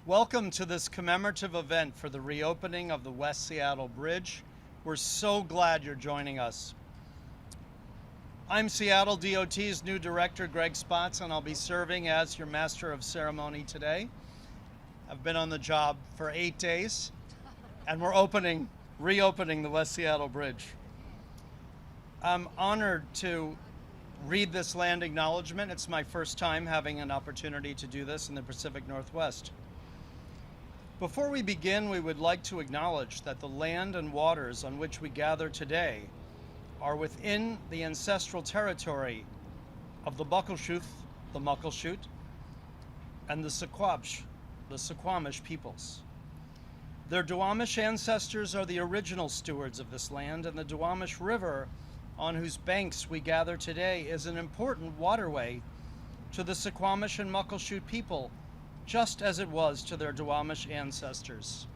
Welcome to this commemorative event for the reopening of the West Seattle Bridge. We're so glad you're joining us. I'm Seattle DOT's new director, Greg Spots, and I'll be serving as your master of ceremony today. I've been on the job for 8 days, and we're reopening the West Seattle Bridge. I'm honored to read this land acknowledgement. It's my first time having an opportunity to do this in the Pacific Northwest. Before we begin, we would like to acknowledge that the land and waters on which we gather today are within the ancestral territory of the Muckleshoot, and the Suquamish peoples. Their Duwamish ancestors are the original stewards of this land, and the Duwamish River, on whose banks we gather today, is an important waterway to the Suquamish and Muckleshoot people, just as it was to their Duwamish ancestors.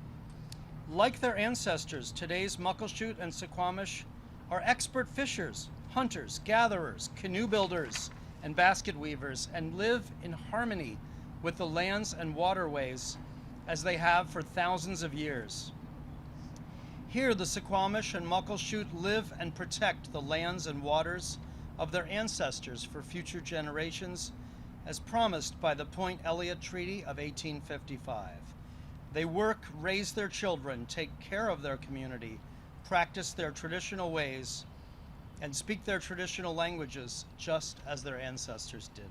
Like their ancestors, today's Muckleshoot and Suquamish are expert fishers, hunters, gatherers, canoe builders, and basket weavers, and live in harmony with the lands and waterways as they have for thousands of years. Here, the Suquamish and Muckleshoot live and protect the lands and waters of their ancestors for future generations, as promised by the Point Elliott Treaty of 1855. They work, raise their children, take care of their community, practice their traditional ways, and speak their traditional languages just as their ancestors did.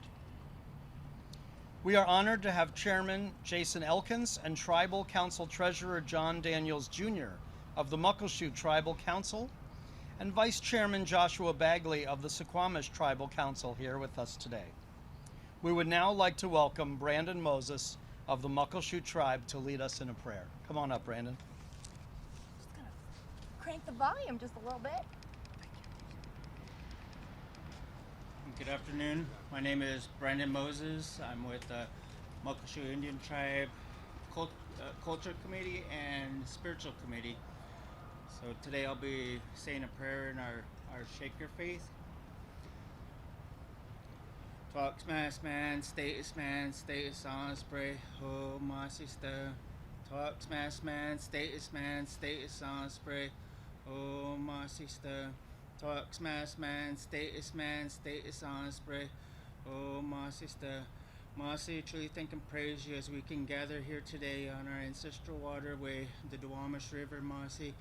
We are honored to have Chairman Jason Elkins and Tribal Council Treasurer John Daniels Jr. of the Muckleshoot Tribal Council, and Vice Chairman Joshua Bagley of the Suquamish Tribal Council here with us today. We would now like to welcome Brandon Moses of the Muckleshoot Tribe to lead us in a prayer. Come on up, Brandon. Just gonna crank the volume just a little bit. Good afternoon. My name is Brandon Moses. I'm with the Muckleshoot Indian Tribe Culture Committee and Spiritual Committee. So today I'll be saying a prayer in our Shaker faith. Talk smash man, status on spray, oh my sister. Talk smash man, status on spray, oh my sister. Talk smash man, status on spray, oh my sister. Marcy, truly thank and praise you as we can gather here today on our ancestral waterway, the Duwamish River, Marcy.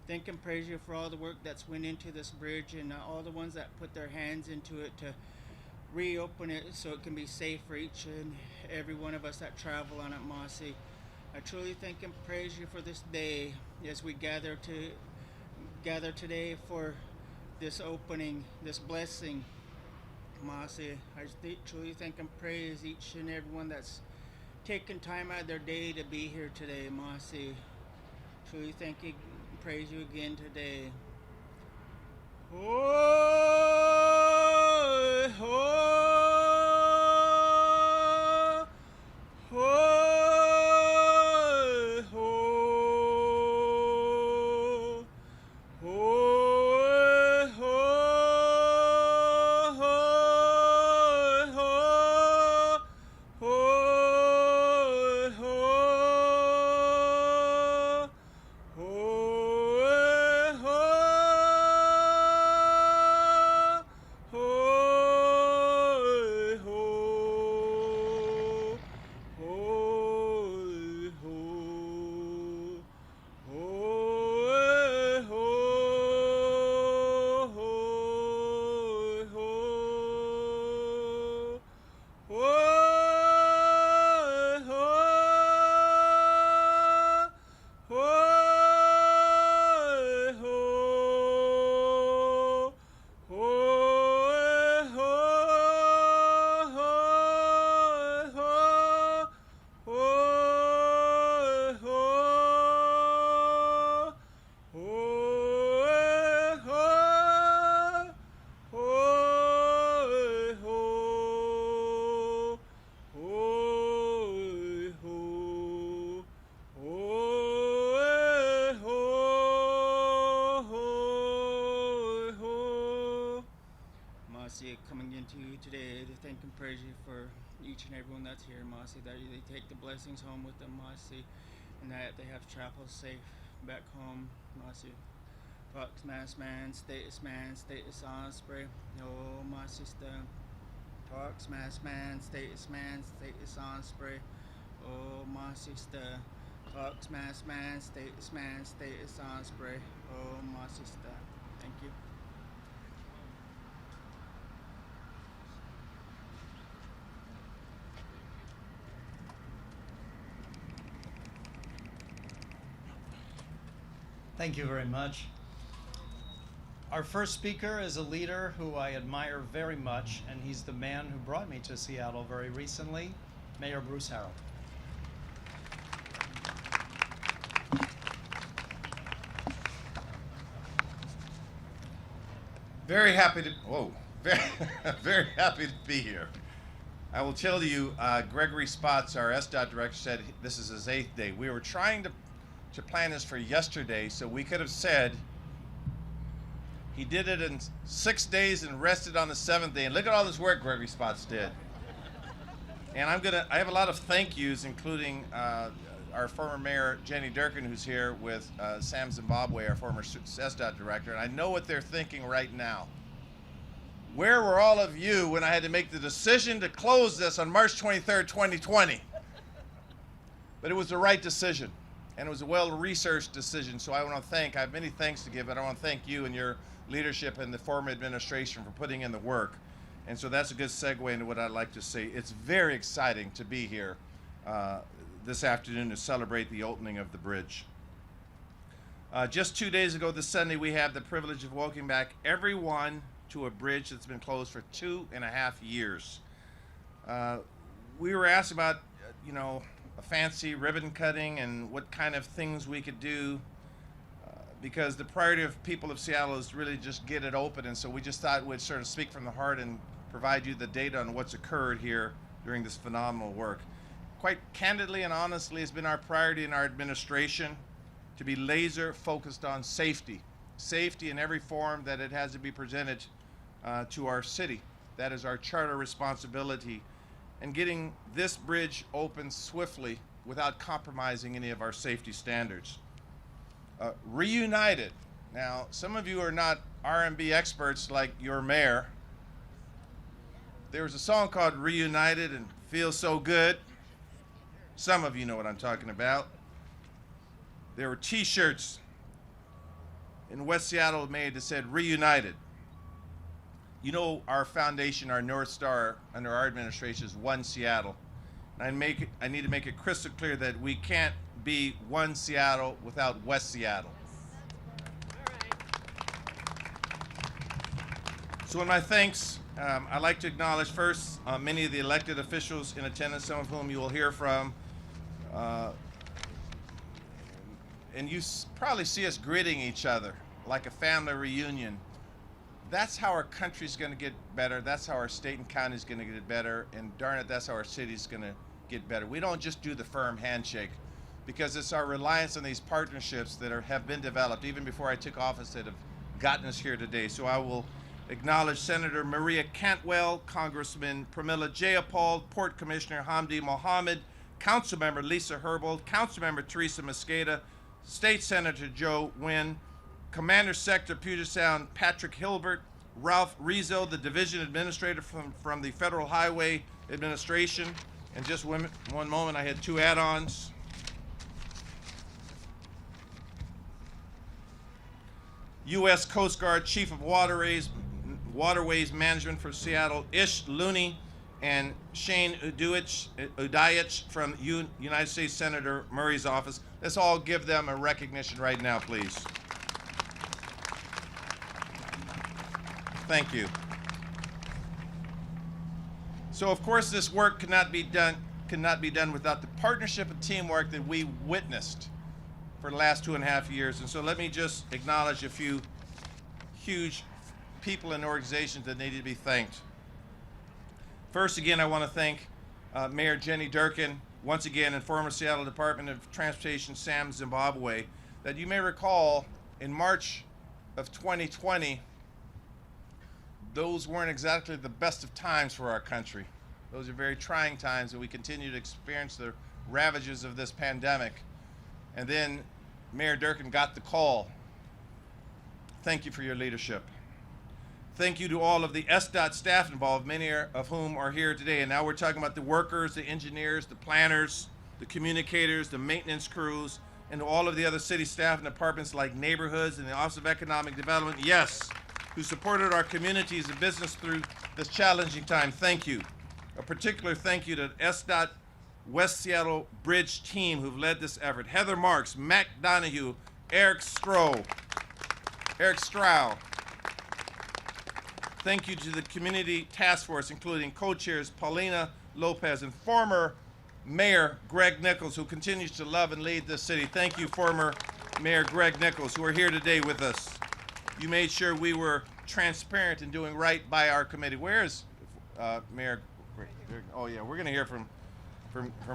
Thank and praise you for all the work that's went into this bridge and all the ones that put their hands into it to reopen it so it can be safe for each and every one of us that travel on it, Marcy. I truly thank and praise you for this day as we gather today for this opening, this blessing, Marcy. I truly thank and praise each and every one that's taken time out of their day to be here today, Marcy. Truly thank you and praise you again today. Oh, oh, oh, oh, oh, and praise you for each and everyone that's here, Mossy, that they take the blessings home with them, Mossy, and that they have traveled safe back home, Mossy. Talks mass man, status on spray. Oh, my sister. Talks mass man, status on spray. Oh, my sister. Talks mass man, status on spray. Oh, my sister. Thank you. Thank you very much. Our first speaker is a leader who I admire very much, and he's the man who brought me to Seattle very recently, Mayor Bruce Harrell. Very happy to, very happy to be here. I will tell you, Gregory Spots, our SDOT director, said this is his 8th day. We were trying to plan this for yesterday, so we could have said he did it in 6 days and rested on the 7th day. And look at all this work Gregory Spots did. And I have a lot of thank yous, including our former mayor, Jenny Durkin, who's here with Sam Zimbabwe, our former SDOT director. And I know what they're thinking right now. Where were all of you when I had to make the decision to close this on March 23rd, 2020? But it was the right decision. And it was a well-researched decision, so I want to thank, I have many thanks to give, but I want to thank you and your leadership and the former administration for putting in the work. And so that's a good segue into what I'd like to say. It's very exciting to be here this afternoon to celebrate the opening of the bridge. Just 2 days ago this Sunday, we have the privilege of welcoming back everyone to a bridge that's been closed for 2.5 years. We were asked about, a fancy ribbon cutting and what kind of things we could do because the priority of people of Seattle is really just get it open, and so we just thought we'd sort of speak from the heart and provide you the data on what's occurred here during this phenomenal work. Quite candidly and honestly, it's been our priority in our administration to be laser focused on safety in every form that it has to be presented to our city. That is our charter responsibility. And getting this bridge open swiftly without compromising any of our safety standards. Reunited. Now, some of you are not R&B experts like your mayor. There was a song called Reunited and Feels So Good. Some of you know what I'm talking about. There were t-shirts in West Seattle made that said Reunited. You know, our foundation, our North Star under our administration is One Seattle. And I need to make it crystal clear that we can't be One Seattle without West Seattle. So in my thanks, I'd like to acknowledge first many of the elected officials in attendance, some of whom you will hear from. And you probably see us greeting each other like a family reunion. That's how our country's going to get better. That's how our state and county is going to get better. And darn it, that's how our city's going to get better. We don't just do the firm handshake because it's our reliance on these partnerships that have been developed even before I took office that have gotten us here today. So I will acknowledge Senator Maria Catwell, Congressman Pramila Jayapal, Port Commissioner Hamdi Mohammed, Councilmember Lisa Herbold, Councilmember Teresa Mosqueda, State Senator Joe Nguyen, Commander Sector Puget Sound Patrick Hilbert, Ralph Rizzo, the Division Administrator from the Federal Highway Administration. And just one moment, I had 2 add-ons. U.S. Coast Guard Chief of Waterways Management for Seattle, Ish Looney, and Shane Udayich from United States Senator Murray's office. Let's all give them a recognition right now, please. Thank you. So of course this work could not be done without the partnership and teamwork that we witnessed for the last 2.5 years. And so let me just acknowledge a few huge people and organizations that need to be thanked. First, again, I want to thank Mayor Jenny Durkin, once again, and former Seattle Department of Transportation Sam Zimbabwe, that you may recall in March of 2020, those weren't exactly the best of times for our country. Those are very trying times, and we continue to experience the ravages of this pandemic. And then Mayor Durkin got the call. Thank you for your leadership. Thank you to all of the SDOT staff involved, many of whom are here today. And now we're talking about the workers, the engineers, the planners, the communicators, the maintenance crews, and to all of the other city staff and departments like neighborhoods and the Office of Economic Development, yes, who supported our communities and business through this challenging time. Thank you. A particular thank you to SDOT West Seattle Bridge team who've led this effort. Heather Marks, Mac Donahue, Eric Strow. Thank you to the Community Task Force, including co-chairs Paulina Lopez and former Mayor Greg Nichols, who continues to love and lead this city. Thank you, former Mayor Greg Nichols, who are here today with us. You made sure we were transparent and doing right by our committee. Where is Mayor Greg? Oh yeah, we're gonna hear from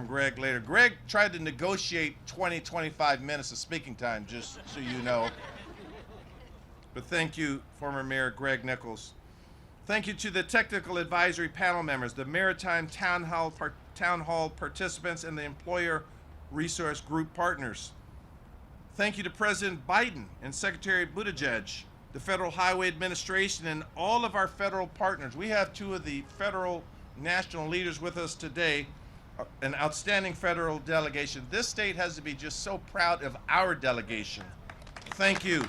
Greg later. Greg tried to negotiate 25 minutes of speaking time, just so you know. But thank you, former Mayor Greg Nichols. Thank you to the technical advisory panel members, the Maritime Town Hall participants, and the Employer Resource Group partners. Thank you to President Biden and Secretary Buttigieg, the Federal Highway Administration, and all of our federal partners. We have two of the federal national leaders with us today, an outstanding federal delegation. This state has to be just so proud of our delegation. Thank you.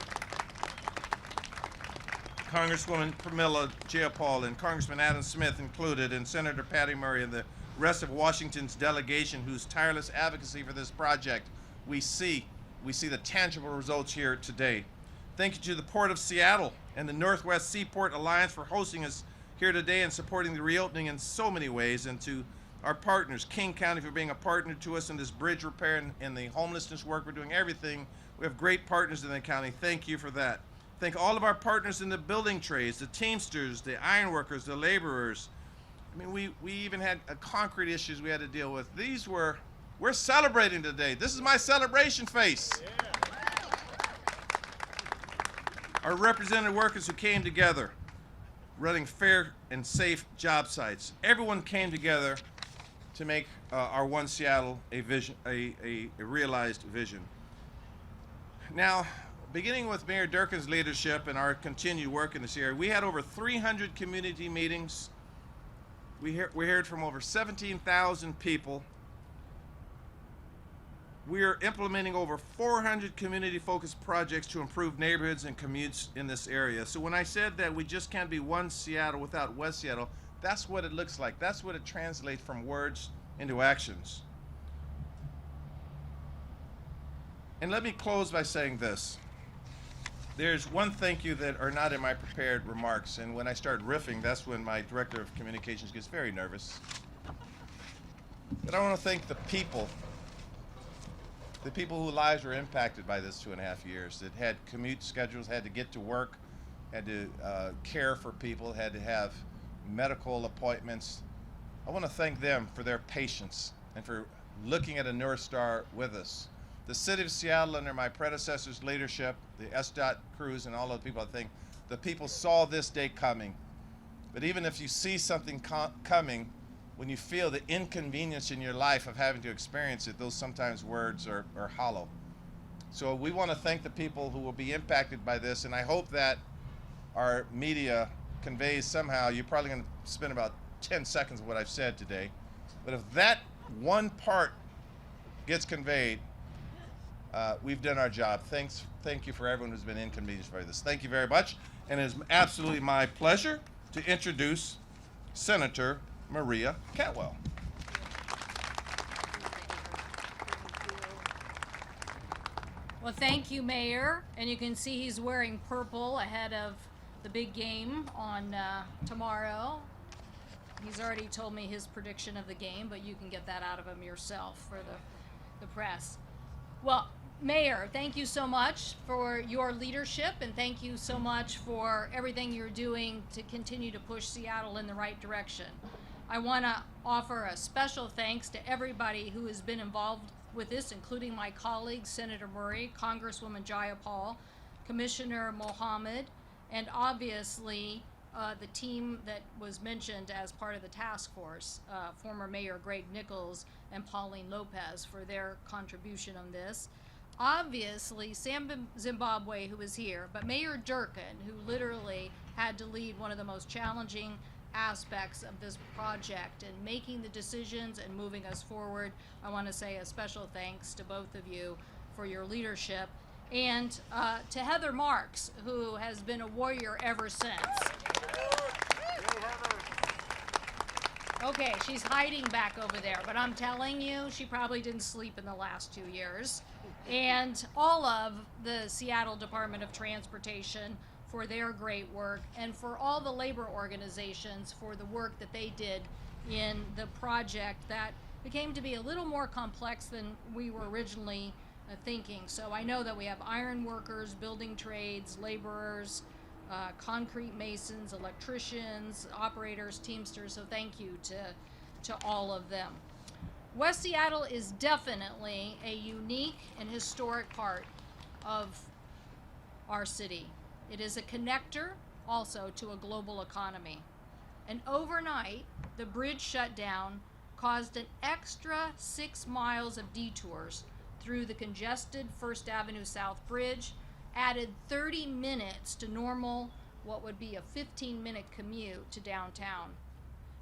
Congresswoman Pramila Jayapal and Congressman Adam Smith included, and Senator Patty Murray and the rest of Washington's delegation whose tireless advocacy for this project we see the tangible results here today. Thank you to the Port of Seattle and the Northwest Seaport Alliance for hosting us here today and supporting the reopening in so many ways, and to our partners, King County, for being a partner to us in this bridge repair and the homelessness work. We're doing everything. We have great partners in the county. Thank you for that. Thank all of our partners in the building trades, the Teamsters, the ironworkers, the laborers. I mean, we even had concrete issues we had to deal with. We're celebrating today. This is my celebration face. Yeah. Our represented workers who came together, running fair and safe job sites. Everyone came together to make our One Seattle a vision, a realized vision. Now, beginning with Mayor Durkin's leadership and our continued work in this area, we had over 300 community meetings. We heard from over 17,000 people. We are implementing over 400 community-focused projects to improve neighborhoods and commutes in this area. So when I said that we just can't be One Seattle without West Seattle, that's what it looks like. That's what it translates from words into actions. And let me close by saying this. There's one thank you that are not in my prepared remarks, and when I start riffing, that's when my director of communications gets very nervous. But I want to thank the people whose lives were impacted by this 2.5 years, that had commute schedules, had to get to work, had to care for people, had to have medical appointments. I want to thank them for their patience and for looking at a North Star with us. The City of Seattle, under my predecessor's leadership, the SDOT crews and all of the people, I think, the people saw this day coming. But even if you see something coming, when you feel the inconvenience in your life of having to experience it, those sometimes words are hollow. So we want to thank the people who will be impacted by this, and I hope that our media conveys somehow. You're probably going to spend about 10 seconds of what I've said today. But if that one part gets conveyed, we've done our job. Thank you for everyone who's been inconvenienced by this. Thank you very much. And it is absolutely my pleasure to introduce Senator Maria Catwell. Well, thank you, Mayor. And you can see he's wearing purple ahead of the big game on tomorrow. He's already told me his prediction of the game, but you can get that out of him yourself for the press. Well, Mayor, thank you so much for your leadership, and thank you so much for everything you're doing to continue to push Seattle in the right direction. I want to offer a special thanks to everybody who has been involved with this, including my colleagues, Senator Murray, Congresswoman Jayapal, Commissioner Mohammed, and obviously the team that was mentioned as part of the task force, former Mayor Greg Nichols and Pauline Lopez, for their contribution on this. Obviously, Sam Zimbabwe, who is here, but Mayor Durkin, who literally had to lead one of the most challenging aspects of this project and making the decisions and moving us forward. I want to say a special thanks to both of you for your leadership, and to Heather Marks, who has been a warrior ever since. Okay, she's hiding back over there, but I'm telling you, she probably didn't sleep in the last 2 years. And all of the Seattle Department of Transportation for their great work, and for all the labor organizations for the work that they did in the project that became to be a little more complex than we were originally thinking. So I know that we have iron workers, building trades, laborers, concrete masons, electricians, operators, teamsters, so thank you to all of them. West Seattle is definitely a unique and historic part of our city. It is a connector also to a global economy. And overnight, the bridge shutdown caused an extra 6 miles of detours through the congested First Avenue South Bridge, added 30 minutes to normal, what would be a 15-minute commute to downtown.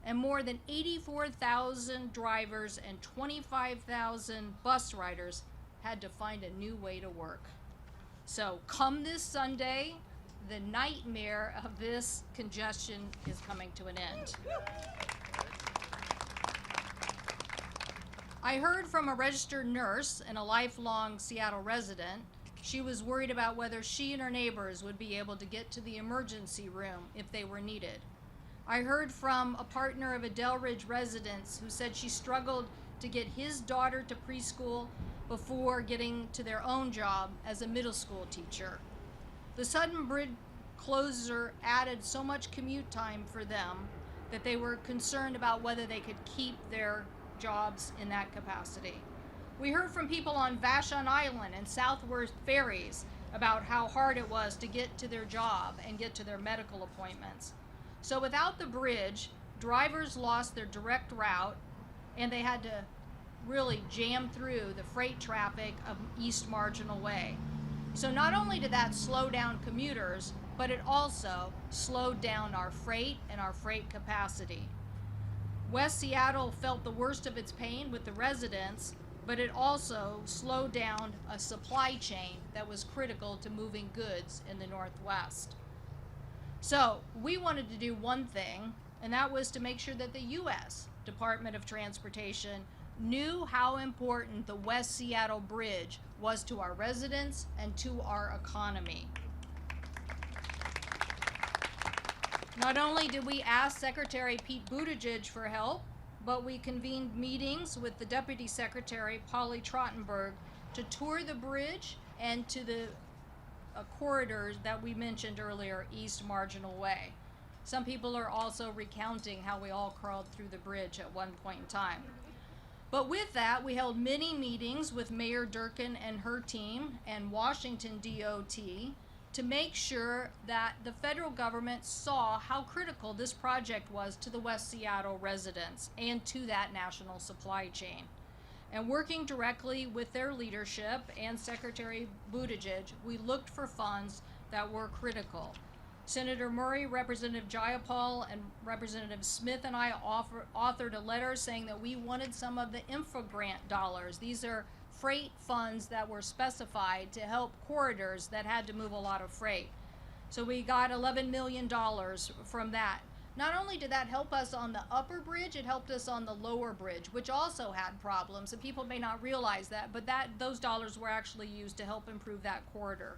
And more than 84,000 drivers and 25,000 bus riders had to find a new way to work. So come this Sunday, the nightmare of this congestion is coming to an end. I heard from a registered nurse and a lifelong Seattle resident. She was worried about whether she and her neighbors would be able to get to the emergency room if they were needed. I heard from a partner of a Delridge residents who said she struggled to get his daughter to preschool before getting to their own job as a middle school teacher. The sudden bridge closure added so much commute time for them that they were concerned about whether they could keep their jobs in that capacity. We heard from people on Vashon Island and Southworth ferries about how hard it was to get to their job and get to their medical appointments. So without the bridge, drivers lost their direct route, and they had to really jam through the freight traffic of East Marginal Way. So not only did that slow down commuters, but it also slowed down our freight and our freight capacity. West Seattle felt the worst of its pain with the residents, but it also slowed down a supply chain that was critical to moving goods in the Northwest. So we wanted to do one thing, and that was to make sure that the U.S. Department of Transportation knew how important the West Seattle Bridge was to our residents and to our economy. Not only did we ask Secretary Pete Buttigieg for help, but we convened meetings with the Deputy Secretary, Polly Trottenberg, to tour the bridge and to the corridors that we mentioned earlier, East Marginal Way. Some people are also recounting how we all crawled through the bridge at one point in time. But with that, we held many meetings with Mayor Durkin and her team and Washington DOT to make sure that the federal government saw how critical this project was to the West Seattle residents and to that national supply chain. And working directly with their leadership and Secretary Buttigieg, we looked for funds that were critical. Senator Murray, Representative Jayapal, and Representative Smith and I authored a letter saying that we wanted some of the infra grant dollars. These are freight funds that were specified to help corridors that had to move a lot of freight. So we got $11 million from that. Not only did that help us on the upper bridge, it helped us on the lower bridge, which also had problems, and people may not realize that, but those dollars were actually used to help improve that corridor.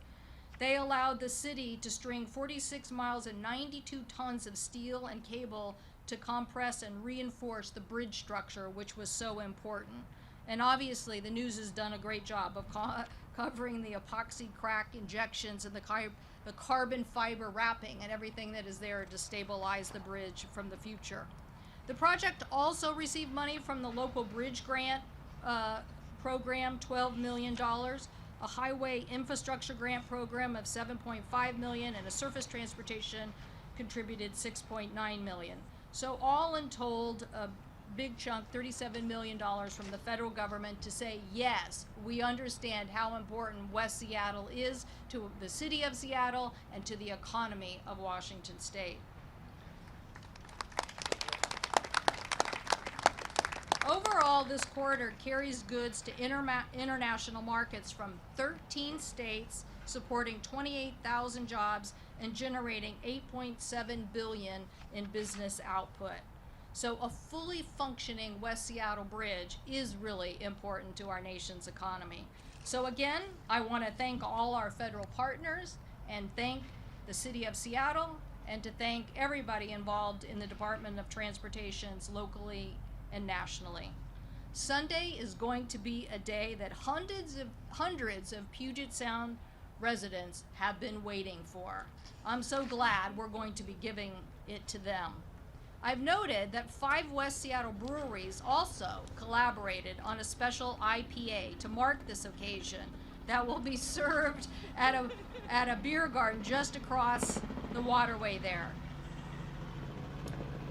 They allowed the city to string 46 miles and 92 tons of steel and cable to compress and reinforce the bridge structure, which was so important. And obviously, the news has done a great job of covering the epoxy crack injections and the carbon fiber wrapping and everything that is there to stabilize the bridge from the future. The project also received money from the local bridge grant program, $12 million, a highway infrastructure grant program of $7.5 million, and a surface transportation contributed $6.9 million. So all in told, a big chunk, $37 million from the federal government to say, yes, we understand how important West Seattle is to the city of Seattle and to the economy of Washington State. Overall, this corridor carries goods to international markets from 13 states, supporting 28,000 jobs and generating $8.7 billion in business output. So a fully functioning West Seattle Bridge is really important to our nation's economy. So again, I want to thank all our federal partners and thank the City of Seattle and to thank everybody involved in the Department of Transportation's locally and nationally. Sunday is going to be a day that hundreds of Puget Sound residents have been waiting for. I'm so glad we're going to be giving it to them. I've noted that 5 West Seattle breweries also collaborated on a special IPA to mark this occasion that will be served at a beer garden just across the waterway there.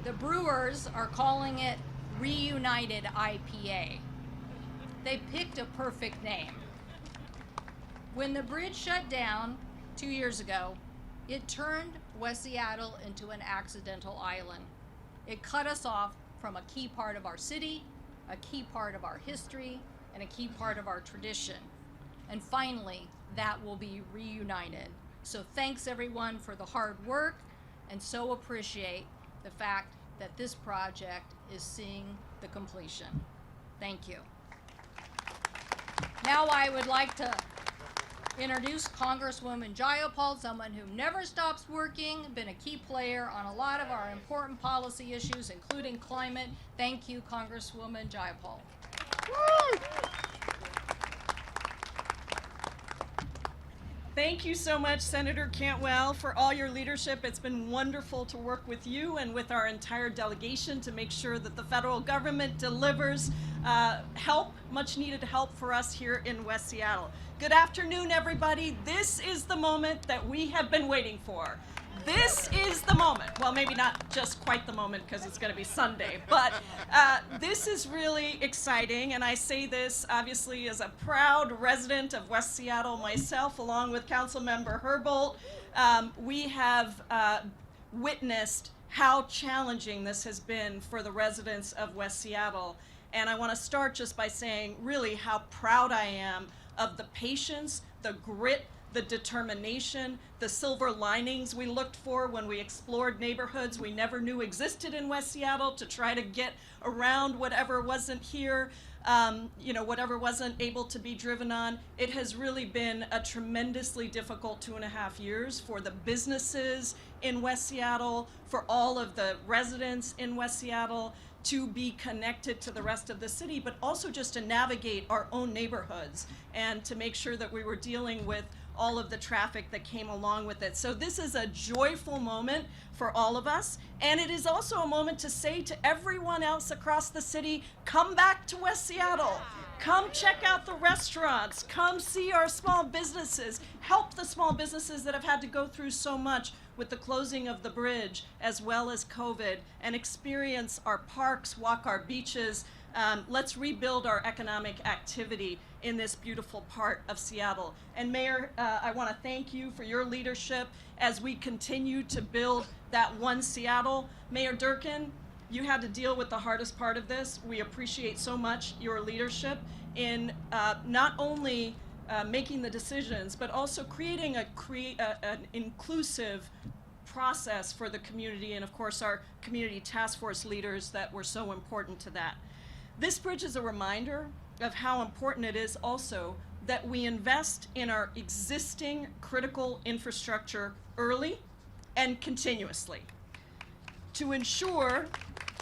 The brewers are calling it Reunited IPA. They picked a perfect name. When the bridge shut down 2 years ago, it turned West Seattle into an accidental island. It cut us off from a key part of our city, a key part of our history, and a key part of our tradition. And finally, that will be reunited. So thanks everyone for the hard work, and so appreciate the fact that this project is seeing the completion. Thank you. Now I would like to introduce Congresswoman Jayapal, someone who never stops working, been a key player on a lot of our important policy issues, including climate. Thank you, Congresswoman Jayapal. Thank you so much, Senator Cantwell, for all your leadership. It's been wonderful to work with you and with our entire delegation to make sure that the federal government delivers help, much needed help for us here in West Seattle. Good afternoon, everybody. This is the moment that we have been waiting for. This is the moment. Well, maybe not just quite the moment because it's going to be Sunday, but this is really exciting, and I say this obviously as a proud resident of West Seattle myself, along with Councilmember Herbold. We have witnessed how challenging this has been for the residents of West Seattle, and I want to start just by saying really how proud I am of the patience, the grit, the determination, the silver linings we looked for when we explored neighborhoods we never knew existed in West Seattle to try to get around whatever wasn't here, whatever wasn't able to be driven on. It has really been a tremendously difficult 2.5 years for the businesses in West Seattle, for all of the residents in West Seattle to be connected to the rest of the city, but also just to navigate our own neighborhoods and to make sure that we were dealing with all of the traffic that came along with it. So this is a joyful moment for all of us, and it is also a moment to say to everyone else across the city, come back to West Seattle. Come check out the restaurants, come see our small businesses, help the small businesses that have had to go through so much with the closing of the bridge as well as COVID, and experience our parks, walk our beaches. Let's rebuild our economic activity in this beautiful part of Seattle. And Mayor, I want to thank you for your leadership as we continue to build that one Seattle. Mayor Durkin, you had to deal with the hardest part of this. We appreciate so much your leadership in not only making the decisions, but also creating an inclusive process for the community, and of course our community task force leaders that were so important to that. This bridge is a reminder of how important it is also that we invest in our existing critical infrastructure early and continuously to ensure,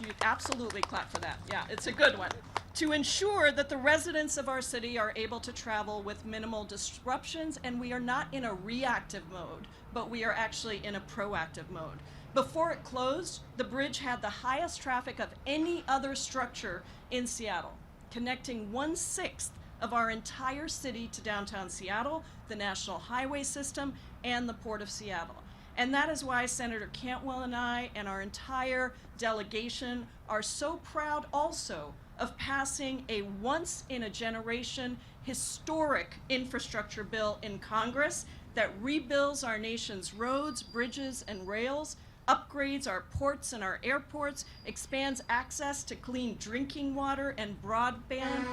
you absolutely clap for that, yeah, it's a good one, to ensure that the residents of our city are able to travel with minimal disruptions, and we are not in a reactive mode, but we are actually in a proactive mode. Before it closed, the bridge had the highest traffic of any other structure in Seattle, connecting 1/6 of our entire city to downtown Seattle, the National Highway System, and the Port of Seattle. And that is why Senator Cantwell and I and our entire delegation are so proud also of passing a once-in-a-generation historic infrastructure bill in Congress that rebuilds our nation's roads, bridges, and rails, upgrades our ports and our airports, expands access to clean drinking water and broadband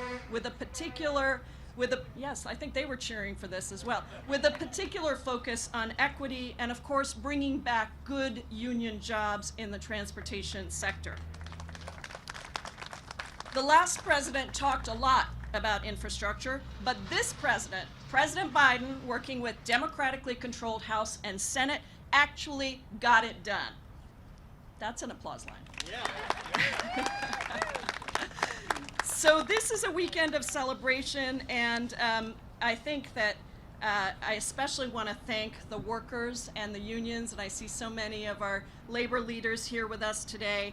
yes, I think they were cheering for this as well, with a particular focus on equity and, of course, bringing back good union jobs in the transportation sector. The last president talked a lot about infrastructure, but this president, President Biden, working with democratically controlled House and Senate, actually got it done. That's an applause line. Yeah. So this is a weekend of celebration, and I think that I especially want to thank the workers and the unions, and I see so many of our labor leaders here with us today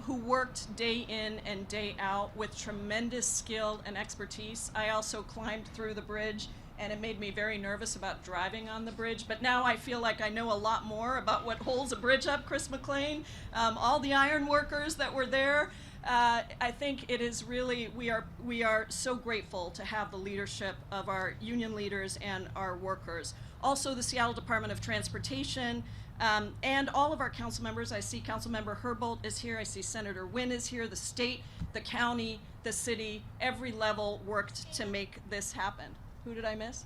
who worked day in and day out with tremendous skill and expertise. I also climbed through the bridge, and it made me very nervous about driving on the bridge, but now I feel like I know a lot more about what holds a bridge up. Chris McLean, all the iron workers that were there. I think it is really, we are so grateful to have the leadership of our union leaders and our workers. Also the Seattle Department of Transportation, and all of our council members. I see Councilmember Herbold is here, I see Senator Wynn is here, the state, the county, the city, every level worked to make this happen. Who did I miss?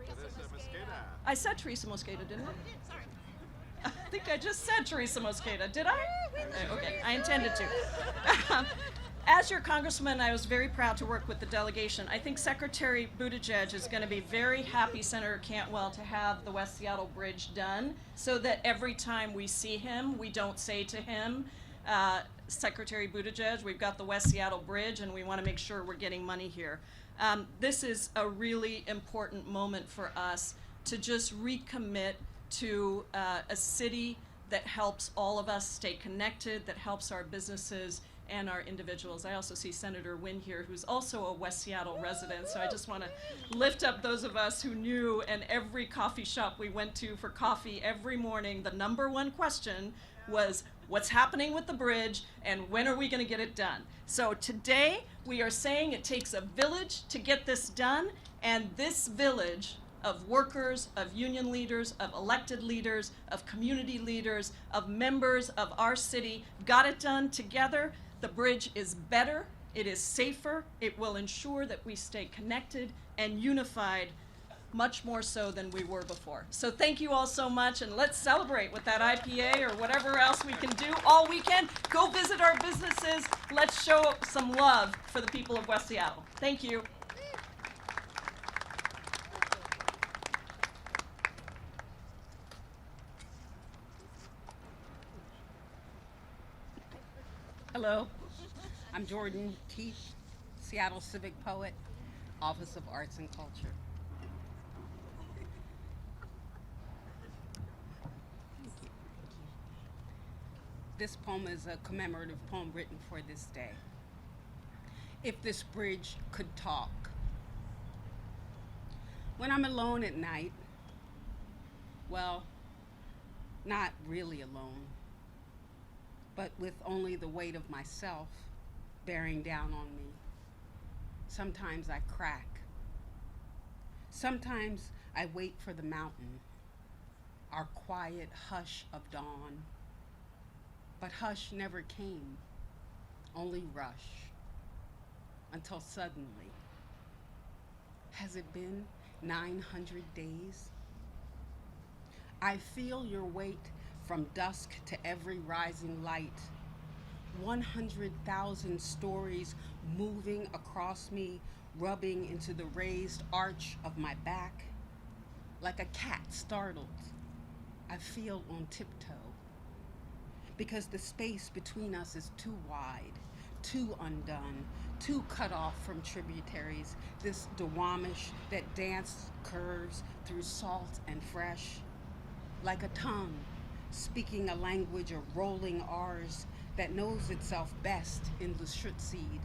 Teresa Mosqueda. I said Teresa Mosqueda, didn't I? I think I just said Teresa Mosqueda, did I? Okay, I intended to. As your congressman, I was very proud to work with the delegation. I think Secretary Buttigieg is going to be very happy, Senator Cantwell, to have the West Seattle Bridge done, so that every time we see him, we don't say to him, Secretary Buttigieg, we've got the West Seattle Bridge and we want to make sure we're getting money here. This is a really important moment for us to just recommit to a city that helps all of us stay connected, that helps our businesses and our individuals. I also see Senator Wynn here, who's also a West Seattle resident, so I just want to lift up those of us who knew, and every coffee shop we went to for coffee every morning, the number one question was, what's happening with the bridge and when are we going to get it done? So today we are saying it takes a village to get this done, and this village of workers, of union leaders, of elected leaders, of community leaders, of members of our city got it done together. The bridge is better, it is safer, it will ensure that we stay connected and unified much more so than we were before. So thank you all so much, and let's celebrate with that IPA or whatever else we can do all weekend. Go visit our businesses. Let's show some love for the people of West Seattle. Thank you. Hello, I'm Jordan Keith, Seattle Civic Poet, Office of Arts and Culture. Thank you. This poem is a commemorative poem written for this day. If this bridge could talk. When I'm alone at night, well, not really alone, but with only the weight of myself bearing down on me. Sometimes I crack. Sometimes I wait for the mountain, our quiet hush of dawn. But hush never came, only rush, until suddenly. Has it been 900 days? I feel your weight from dusk to every rising light, 100,000 stories moving across me, rubbing into the raised arch of my back. Like a cat startled, I feel on tiptoe, because the space between us is too wide, too undone, too cut off from tributaries, this Duwamish that danced curves through salt and fresh, like a tongue speaking a language of rolling R's that knows itself best in the Schutzseed.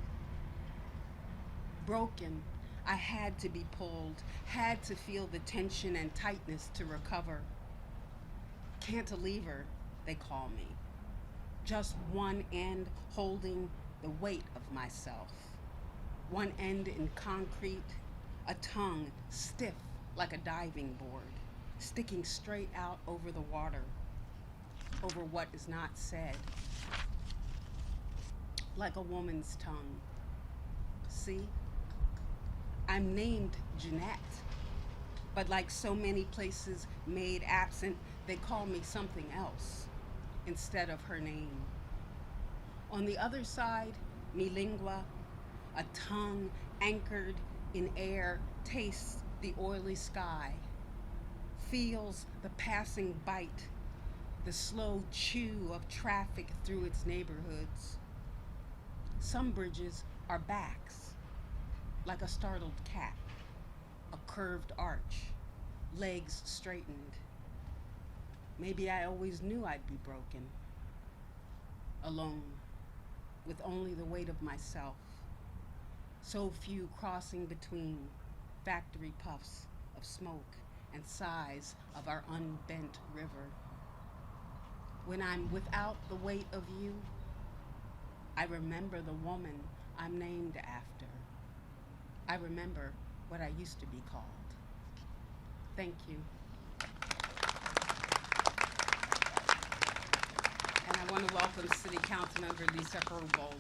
Broken, I had to be pulled, had to feel the tension and tightness to recover. Cantilever, they call me. Just one end holding the weight of myself. One end in concrete, a tongue stiff like a diving board, sticking straight out over the water, over what is not said. Like a woman's tongue. See? I'm named Jeanette, but like so many places made absent, they call me something else instead of her name. On the other side, mi lingua, a tongue anchored in air, tastes the oily sky, feels the passing bite, the slow chew of traffic through its neighborhoods. Some bridges are backs, like a startled cat, a curved arch, legs straightened. Maybe I always knew I'd be broken, alone, with only the weight of myself. So few crossing between factory puffs of smoke and sighs of our unbent river. When I'm without the weight of you, I remember the woman I'm named after. I remember what I used to be called. Thank you. And I want to welcome City Council Member Lisa Herbold.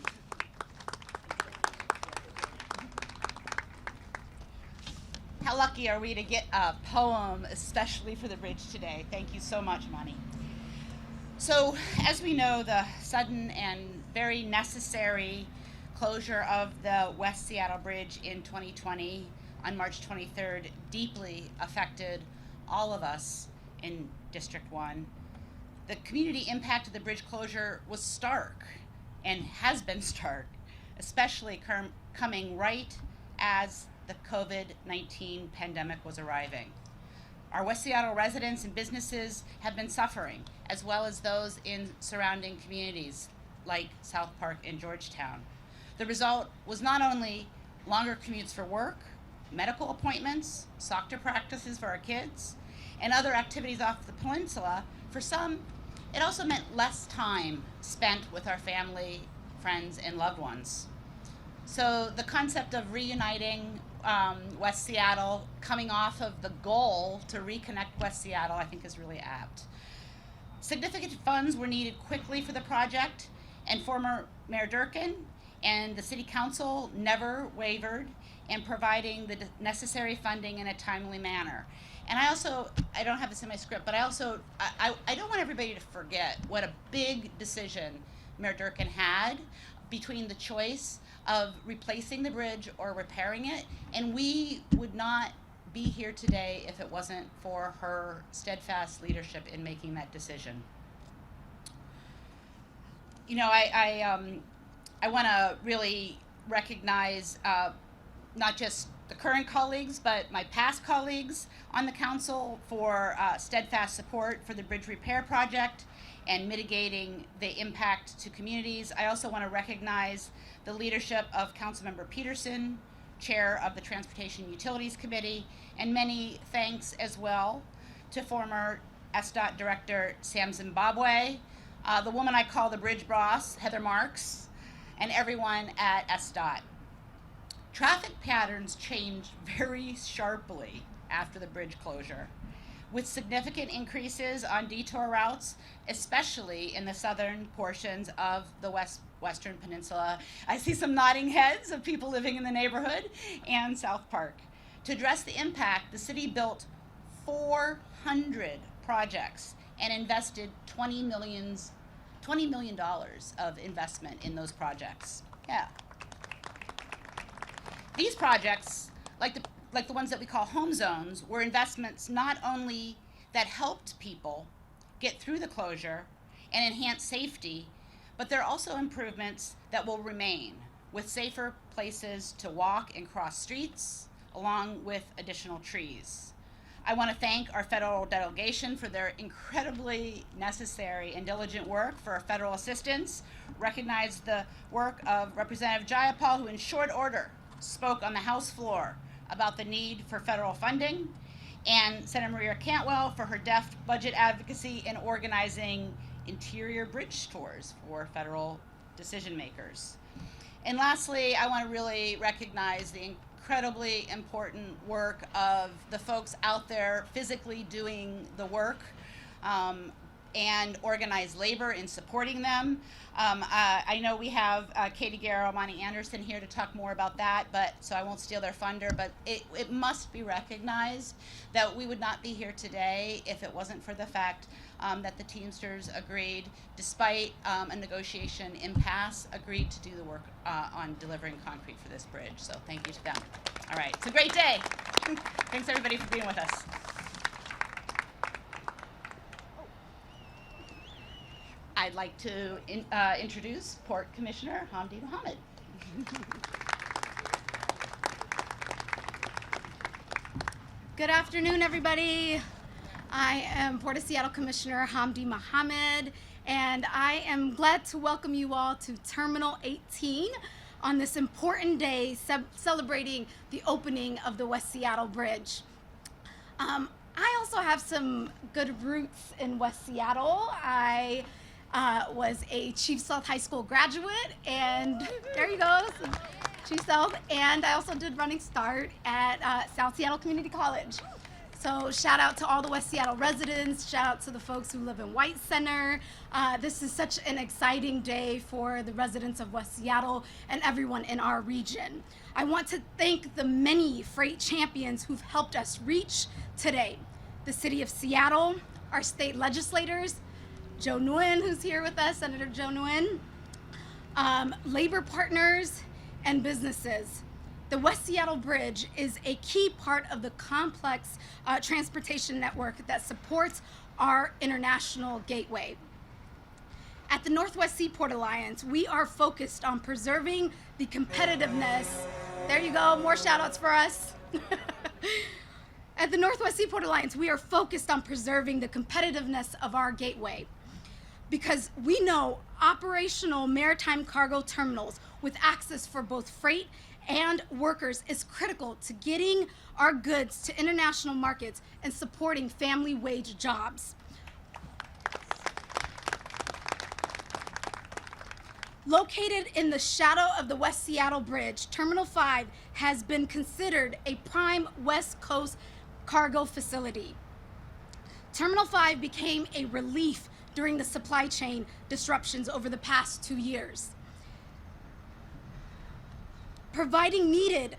How lucky are we to get a poem especially for the bridge today? Thank you so much, Monty. So, as we know, the sudden and very necessary closure of the West Seattle Bridge in 2020 on March 23rd deeply affected all of us in District 1. The community impact of the bridge closure was stark and has been stark, especially coming right as the COVID-19 pandemic was arriving. Our West Seattle residents and businesses have been suffering, as well as those in surrounding communities like South Park and Georgetown. The result was not only longer commutes for work, medical appointments, soccer practices for our kids, and other activities off the peninsula. For some, it also meant less time spent with our family, friends, and loved ones. So the concept of reuniting West Seattle, coming off of the goal to reconnect West Seattle, I think is really apt. Significant funds were needed quickly for the project, and former Mayor Durkin and the City Council never wavered in providing the necessary funding in a timely manner. And I don't have this in my script, but I don't want everybody to forget what a big decision Mayor Durkin had between the choice of replacing the bridge or repairing it, and we would not be here today if it wasn't for her steadfast leadership in making that decision. You know, I want to really recognize not just the current colleagues, but my past colleagues on the council for steadfast support for the bridge repair project and mitigating the impact to communities. I also want to recognize the leadership of Councilmember Peterson, Chair of the Transportation Utilities Committee, and many thanks as well to former SDOT Director Sam Zimbabwe, the woman I call the bridge boss, Heather Marks, and everyone at SDOT. Traffic patterns changed very sharply after the bridge closure, with significant increases on detour routes, especially in the southern portions of the Western Peninsula. I see some nodding heads of people living in the neighborhood, and South Park. To address the impact, the city built 400 projects and invested $20 million of investment in those projects. Yeah. These projects, like the ones that we call home zones, were investments not only that helped people get through the closure and enhance safety, but they're also improvements that will remain, with safer places to walk and cross streets, along with additional trees. I want to thank our federal delegation for their incredibly necessary and diligent work for our federal assistance, recognize the work of Representative Jayapal, who in short order spoke on the House floor about the need for federal funding, and Senator Maria Cantwell for her deft budget advocacy in organizing interior bridge tours for federal decision makers. And lastly, I want to really recognize the incredibly important work of the folks out there physically doing the work and organized labor in supporting them. I know we have Katie Garrett, Monty Anderson here to talk more about that, but so I won't steal their thunder, but it must be recognized that we would not be here today if it wasn't for the fact that the Teamsters agreed, despite a negotiation impasse, agreed to do the work on delivering concrete for this bridge. So thank you to them. All right, it's a great day. Thanks everybody for being with us. I'd like to introduce Port Commissioner Hamdi Mohammed. Good afternoon, everybody. I am Port of Seattle Commissioner Hamdi Mohammed, and I am glad to welcome you all to Terminal 18 on this important day celebrating the opening of the West Seattle Bridge. I also have some good roots in West Seattle. I was a Chief South High School graduate, and there you go, Chief South, and I also did Running Start at South Seattle Community College. So shout out to all the West Seattle residents, shout out to the folks who live in White Center. This is such an exciting day for the residents of West Seattle and everyone in our region. I want to thank the many freight champions who've helped us reach today. The City of Seattle, our state legislators, Joe Nguyen, who's here with us, Senator Joe Nguyen, labor partners, and businesses. The West Seattle Bridge is a key part of the complex transportation network that supports our international gateway. At the Northwest Seaport Alliance, we are focused on preserving the competitiveness. There you go, more shout outs for us. At the Northwest Seaport Alliance, we are focused on preserving the competitiveness of our gateway, because we know operational maritime cargo terminals with access for both freight and workers is critical to getting our goods to international markets and supporting family wage jobs. Located in the shadow of the West Seattle Bridge, Terminal 5 has been considered a prime West Coast cargo facility. Terminal 5 became a relief during the supply chain disruptions over the past 2 years, providing needed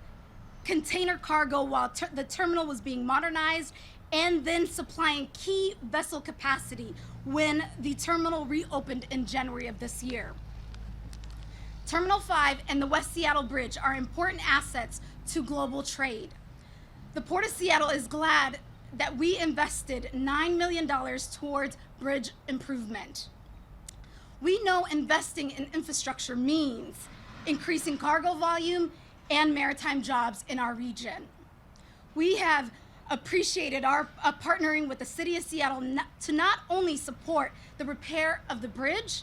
container cargo while the terminal was being modernized, and then supplying key vessel capacity when the terminal reopened in January of this year. Terminal 5 and the West Seattle Bridge are important assets to global trade. The Port of Seattle is glad that we invested $9 million towards bridge improvement. We know investing in infrastructure means increasing cargo volume and maritime jobs in our region. We have appreciated our partnering with the City of Seattle to not only support the repair of the bridge,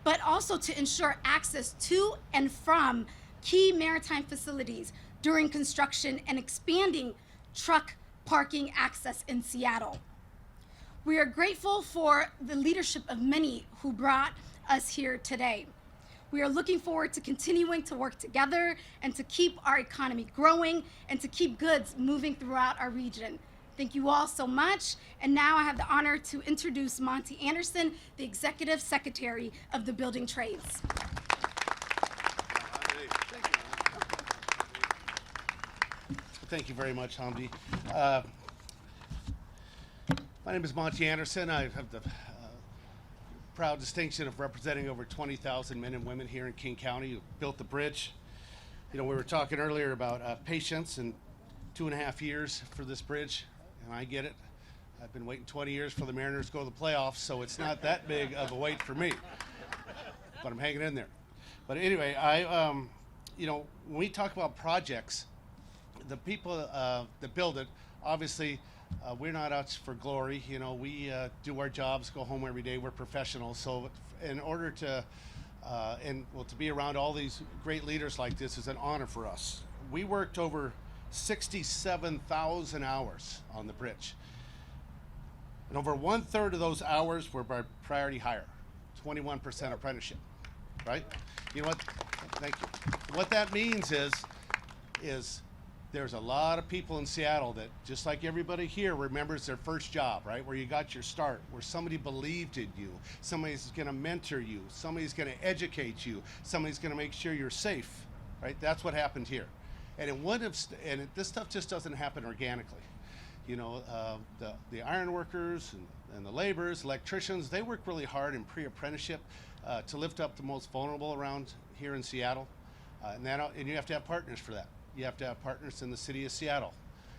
but also to ensure access to and from key maritime facilities during construction and expanding truck parking access in Seattle. We are grateful for the leadership of many who brought us here today. We are looking forward to continuing to work together and to keep our economy growing and to keep goods moving throughout our region. Thank you all so much. And now I have the honor to introduce Monty Anderson, the Executive Secretary of the Building Trades. Thank you very much, Hamdi. My name is Monty Anderson. I have the proud distinction of representing over 20,000 men and women here in King County who built the bridge. You know, we were talking earlier about patience and 2.5 years for this bridge, and I get it. I've been waiting 20 years for the Mariners to go to the playoffs, so it's not that big of a wait for me. But I'm hanging in there. But anyway, you know, when we talk about projects, the people that build it, obviously, we're not out for glory. You know, we do our jobs, go home every day. We're professionals. So in order to, to be around all these great leaders like this is an honor for us. We worked over 67,000 hours on the bridge. And over 1/3 of those hours were by priority hire, 21% apprenticeship, right? You know what? Thank you. What that means is there's a lot of people in Seattle that, just like everybody here, remembers their first job, right? Where you got your start, where somebody believed in you, somebody's going to mentor you, somebody's going to educate you, somebody's going to make sure you're safe, right? That's what happened here. And it wouldn't have, this stuff just doesn't happen organically. You know, the iron workers and the laborers, electricians, they work really hard in pre-apprenticeship to lift up the most vulnerable around here in Seattle. And you have to have partners for that. You have to have partners in the city of Seattle.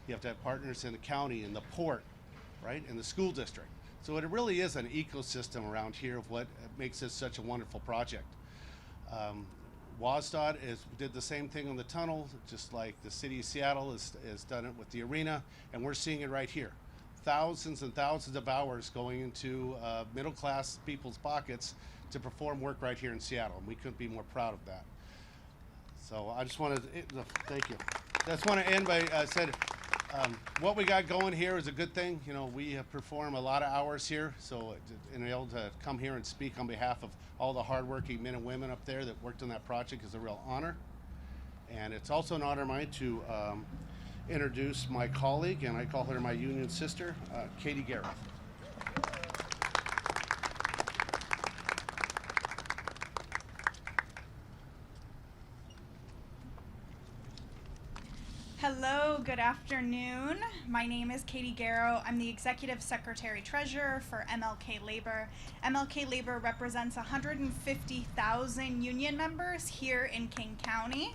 You have to have partners in the county, in the port, right, in the school district. So it really is an ecosystem around here of what makes this such a wonderful project. WSDOT did the same thing on the tunnel, just like the city of Seattle has done it with the arena, and we're seeing it right here. Thousands and thousands of hours going into middle-class people's pockets to perform work right here in Seattle, and we couldn't be more proud of that. So I just wanted to, thank you. I just want to end by saying what we got going here is a good thing. You know, we perform a lot of hours here, so being able to come here and speak on behalf of all the hardworking men and women up there that worked on that project is a real honor. And it's also an honor of mine to introduce my colleague, and I call her my union sister, Katie Garrett. Hello, good afternoon. My name is Katie Garrett. I'm the Executive Secretary Treasurer for MLK Labor. MLK Labor represents 150,000 union members here in King County.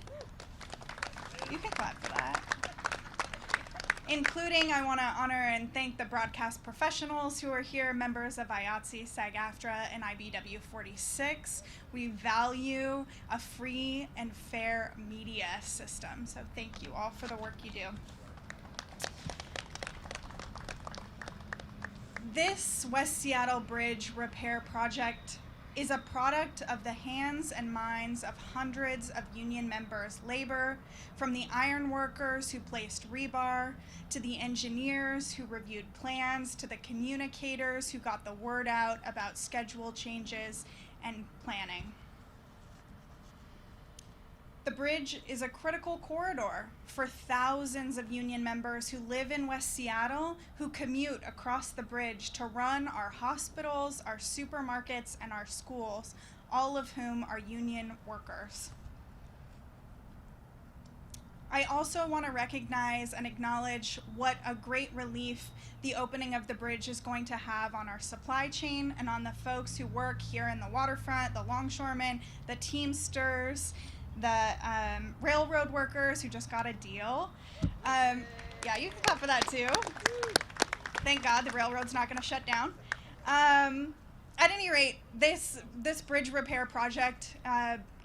You can clap for that. Including, I want to honor and thank the broadcast professionals who are here, members of IATSE, SAG-AFTRA, and IBW 46. We value a free and fair media system, so thank you all for the work you do. This West Seattle Bridge repair project is a product of the hands and minds of hundreds of union members' labor, from the iron workers who placed rebar, to the engineers who reviewed plans, to the communicators who got the word out about schedule changes and planning. The bridge is a critical corridor for thousands of union members who live in West Seattle, who commute across the bridge to run our hospitals, our supermarkets, and our schools, all of whom are union workers. I also want to recognize and acknowledge what a great relief the opening of the bridge is going to have on our supply chain and on the folks who work here in the waterfront, the longshoremen, the Teamsters, the railroad workers who just got a deal. Yeah, you can clap for that too. Thank God the railroad's not going to shut down. At any rate, this bridge repair project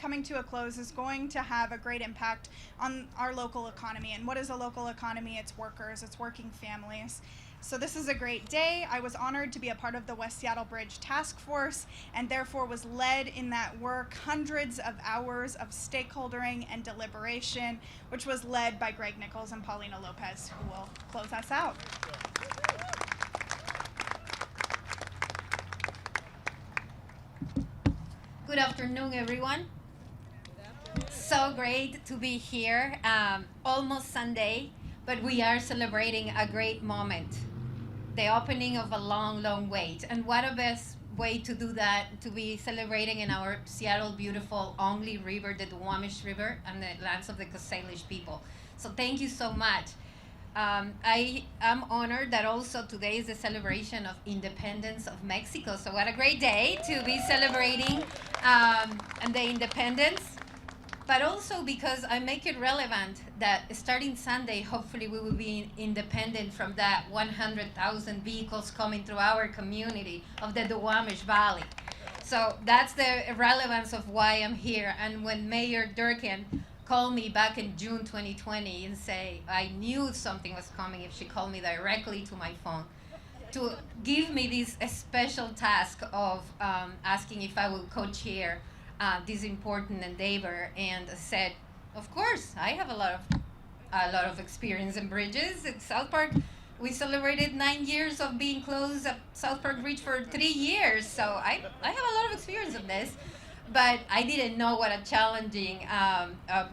coming to a close is going to have a great impact on our local economy. And what is a local economy? It's workers, it's working families. So this is a great day. I was honored to be a part of the West Seattle Bridge Task Force and therefore was led in that work, hundreds of hours of stakeholdering and deliberation, which was led by Greg Nichols and Paulina Lopez, who will close us out. Good afternoon, everyone. So great to be here. Almost Sunday, but we are celebrating a great moment. The opening of a long, long wait. And what a best way to do that, to be celebrating in our Seattle beautiful only river, the Duwamish River, and the lands of the Salish people. So thank you so much. I am honored that also today is the celebration of independence of Mexico. So what a great day to be celebrating and the independence. But also because I make it relevant that starting Sunday, hopefully we will be independent from that 100,000 vehicles coming through our community of the Duwamish Valley. So that's the relevance of why I'm here. And when Mayor Durkin called me back in June 2020 and say I knew something was coming if she called me directly to my phone to give me this special task of asking if I would co-chair this important endeavor, and said, of course, I have a lot of a lot of experience in bridges. At South Park, we celebrated 9 years of being closed at South Park Bridge for 3 years. So I have a lot of experience in this. But I didn't know what a challenging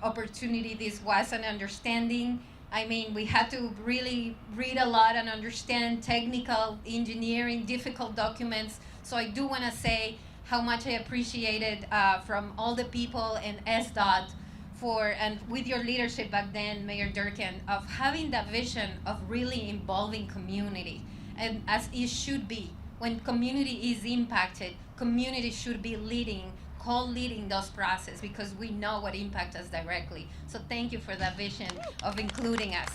opportunity this was, and understanding. I mean, we had to really read a lot and understand technical engineering, difficult documents. So I do want to say how much I appreciated from all the people in SDOT and with your leadership back then, Mayor Durkin, of having that vision of really involving community, and as it should be. When community is impacted, community should be co-leading those processes, because we know what impacts us directly. So thank you for that vision of including us.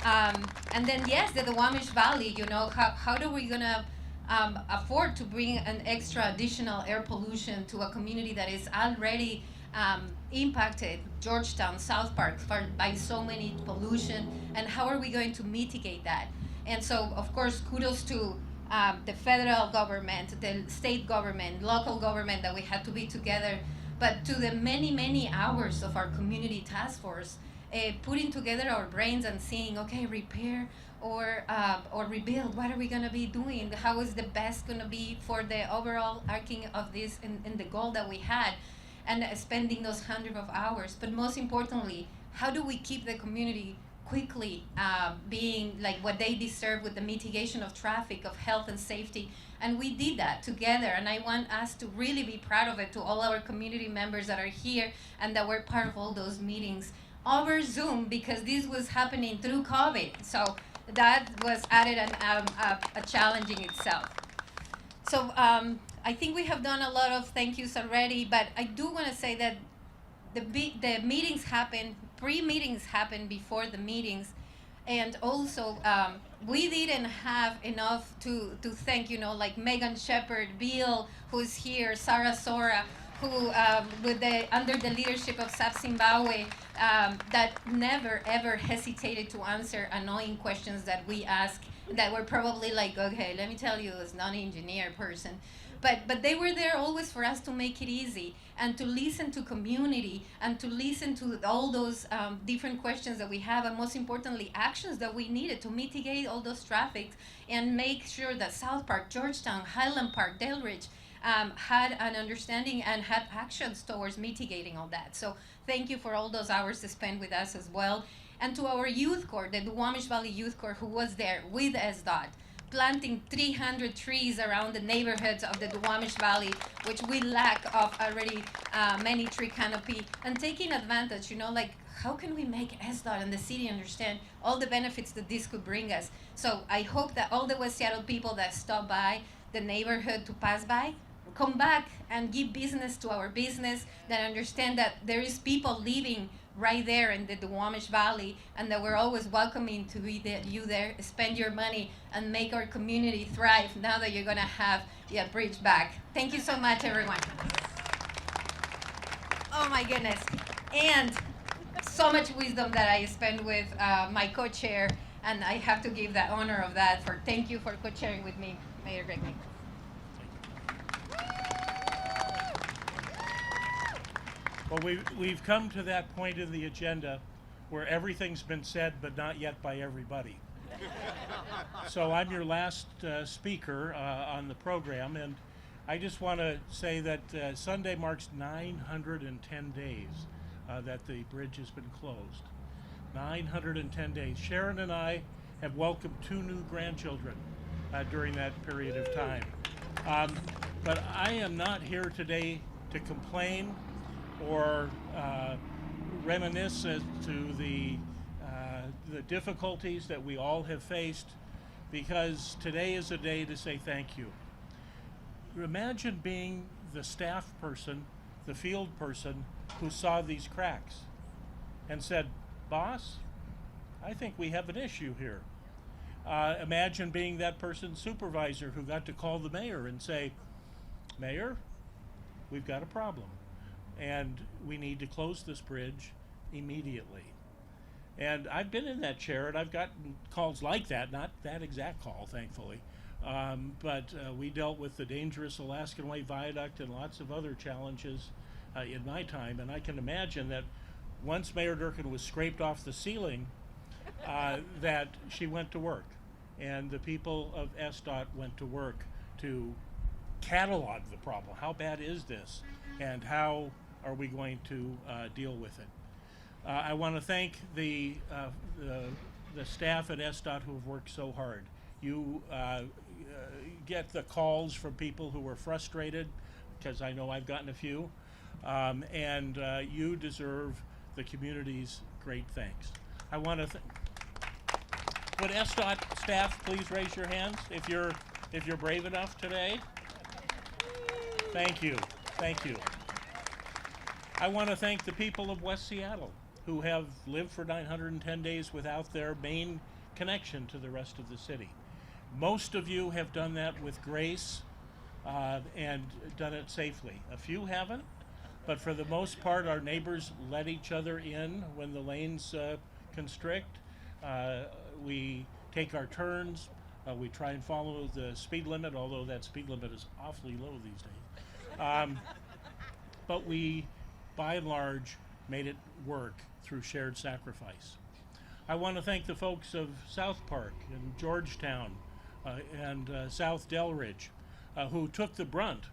And then yes, the Duwamish Valley, you know, how are we gonna afford to bring an extra additional air pollution to a community that is already impacted, Georgetown, South Park, by so many pollution, and how are we going to mitigate that? And so, of course, kudos to the federal government, the state government, local government, that we had to be together, but to the many, many hours of our community task force, putting together our brains and seeing, okay, repair or rebuild, what are we gonna be doing? How is the best gonna be for the overall arcing of this and the goal that we had, and spending those hundreds of hours. But most importantly, how do we keep the community quickly being like what they deserve with the mitigation of traffic, of health and safety? And we did that together, and I want us to really be proud of it, to all our community members that are here and that were part of all those meetings over Zoom, because this was happening through COVID. So that was added a challenge in itself. So I think we have done a lot of thank yous already, but I do want to say that the meetings happen, pre-meetings happen before the meetings, and also we didn't have enough to thank, you know, like Megan Shepard, Bill, who's here, Sarah Sora, who under the leadership of SAP Zimbabwe, that never ever hesitated to answer annoying questions that we ask, that were probably like, okay, let me tell you, as non-engineer person. But they were there always for us to make it easy, and to listen to community, and to listen to all those different questions that we have, and most importantly, actions that we needed to mitigate all those traffic, and make sure that South Park, Georgetown, Highland Park, Delridge had an understanding and had actions towards mitigating all that. So thank you for all those hours to spend with us as well. And to our youth corps, the Duwamish Valley Youth Corps, who was there with SDOT, planting 300 trees around the neighborhoods of the Duwamish Valley, which we lack of already many tree canopy, and taking advantage, you know, like, how can we make SDOT and the city understand all the benefits that this could bring us? So I hope that all the West Seattle people that stop by the neighborhood to pass by come back and give business to our business, that understand that there is people living right there in the Duwamish Valley, and that we're always welcoming to be you there, spend your money, and make our community thrive now that you're gonna have the bridge back. Thank you so much, everyone. Oh my goodness. And so much wisdom that I spent with my co-chair, and I have to give that honor of that for thank you for co-chairing with me, Mayor Gregory. Well, we've come to that point in the agenda where everything's been said, but not yet by everybody. So I'm your last speaker on the program, and I just want to say that Sunday marks 910 days that the bridge has been closed. 910 days. Sharon and I have welcomed 2 new grandchildren during that period of time. But I am not here today to complain or reminisce as to the difficulties that we all have faced, because today is a day to say thank you. Imagine being the staff person, the field person, who saw these cracks and said, "Boss, I think we have an issue here." Imagine being that person's supervisor who got to call the mayor and say, "Mayor, we've got a problem, and we need to close this bridge immediately." And I've been in that chair, and I've gotten calls like that, not that exact call, thankfully. But we dealt with the dangerous Alaskan Way Viaduct and lots of other challenges in my time, and I can imagine that once Mayor Durkin was scraped off the ceiling, that she went to work. And the people of SDOT went to work to catalog the problem. How bad is this? And how are we going to deal with it? I want to thank the staff at SDOT who have worked so hard. You get the calls from people who are frustrated, because I know I've gotten a few, and you deserve the community's great thanks. I want to would SDOT staff please raise your hands if you're brave enough today? Thank you. Thank you. I want to thank the people of West Seattle who have lived for 910 days without their main connection to the rest of the city. Most of you have done that with grace and done it safely. A few haven't, but for the most part, our neighbors let each other in when the lanes constrict. We take our turns. We try and follow the speed limit, although that speed limit is awfully low these days. But we, by and large, made it work through shared sacrifice. I want to thank the folks of South Park and Georgetown and South Delridge who took the brunt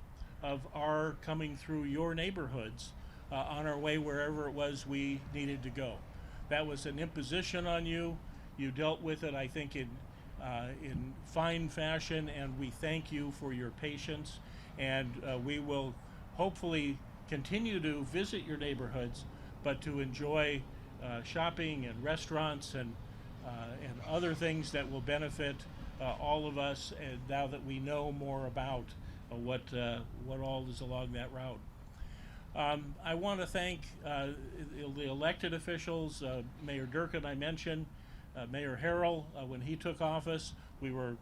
of our coming through your neighborhoods on our way wherever it was we needed to go. That was an imposition on you. You dealt with it, I think, in fine fashion, and we thank you for your patience. And we will hopefully continue to visit your neighborhoods, but to enjoy shopping and restaurants and other things that will benefit all of us. And now that we know more about what all is along that route. I want to thank the elected officials, Mayor Durkin I mentioned, Mayor Harrell, when he took office. We were